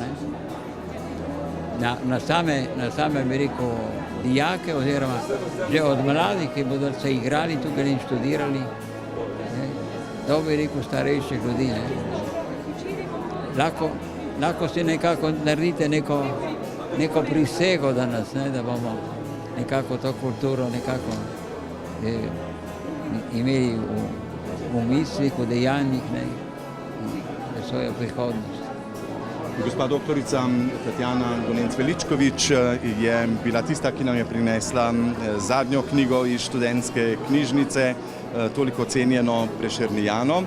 na same dijake oziroma že od mladih, ki bodo se igrali tukaj in študirali, do starejših ljudi. Lahko si nekako naredite neko prisego danes, da bomo nekako to kulturo nekako imeli v mislih, v dejanjih, za svojo prihodnost. Gospa doktorica Tatjana Dolenc-Veličkovič je bila tista, ki nam je prinesla zadnjo knjigo iz študentske knjižnice, toliko cenjeno Prešernijano.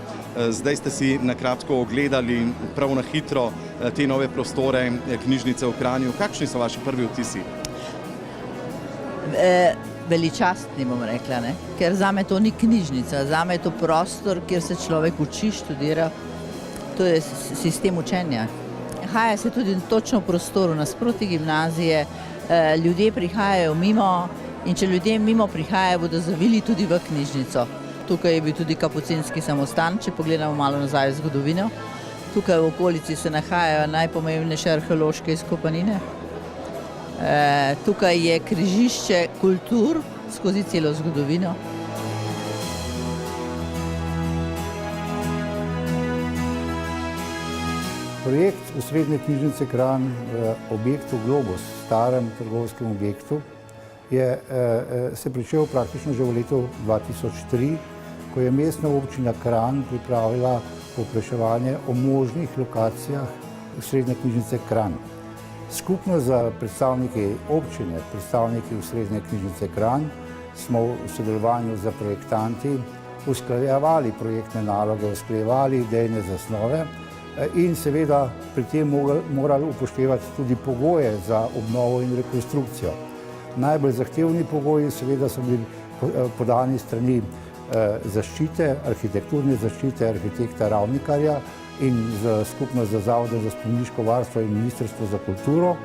Zdaj ste si na kratko ogledali prav na hitro te nove prostore knjižnice v Kranju. Kakšni so vaši prvi vtisi? Veličastni, bom rekla, ker zame to ni knjižnica, zame je to prostor, kjer se človek uči, študira. To je sistem učenja. Haja se tudi točno v prostoru nasproti gimnazije, ljudje prihajajo mimo in če ljudje mimo prihajajo, bodo zavili tudi v knjižnico. Tukaj je bil tudi kapucinski samostan, če pogledamo malo nazaj v zgodovino. Tukaj v okolici se nahajajo najpomembnejše arheološke izkopanine. Tukaj je križišče kultur skozi celo zgodovino. Projekt Osrednje knjižnice Kranj v objektu Globus, starem trgovskem objektu, se pričel praktično že v letu 2003, ko je mestna občina Kranj pripravila povpraševanje o možnih lokacijah Osrednje knjižnice Kranj. Skupno z predstavniki občine, predstavniki Osrednje knjižnice Kranj, smo v sodelovanju z projektanti usklajevali projektne naloge, usklajevali idejne zasnove in seveda pri tem morali upoštevati tudi pogoje za obnovo in rekonstrukcijo. Najbolj zahtevni pogoji seveda so bili podani strani zaščite, arhitekturne zaščite arhitekta Ravnikarja in skupno z Zavodom za spomeniško varstvo in Ministrstvo za kulturo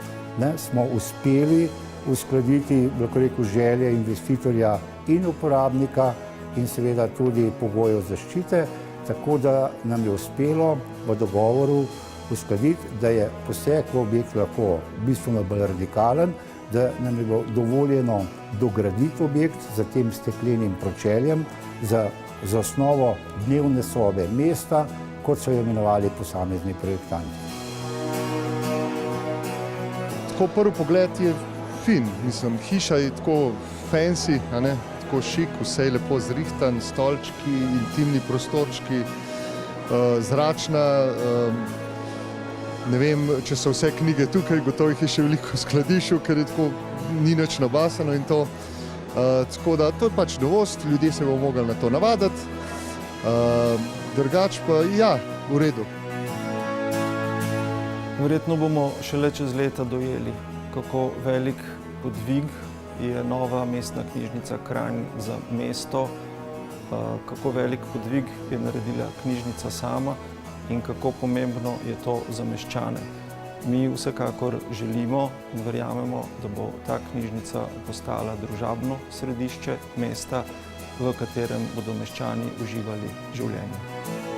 smo uspeli uskladiti, lahko rekel, želje investitorja in uporabnika in seveda tudi pogojev zaščite, tako da nam je uspelo v dogovoru uskladiti, da je poseg v objekt lahko bistveno bolj radikalen, da nam je bilo dovoljeno dograditi objekt z tem steklenim pročeljem, za osnovo dnevne sobe mesta, kot so jo imenovali posamezni projektanti. Tako prvi pogled je fin, mislim, hiša je tako fancy, tako šik, vse je lepo zrihtan, stolčki, intimni prostorčki, zračna, ne vem, če so vse knjige tukaj, gotovo jih je še veliko v skladišču, ker je tako ni nič nabasano in to. Tako da to je pač novost, ljudje se bomo mogli na to navaditi, drugač pa ja, v redu. Verjetno bomo šele čez leta dojeli, kako velik podvig je nova mestna knjižnica Kranj za mesto, kako velik podvig je naredila knjižnica sama in kako pomembno je to za meščane. Mi vsekakor želimo in verjamemo, da bo ta knjižnica postala družabno središče mesta, v katerem bodo meščani uživali življenje.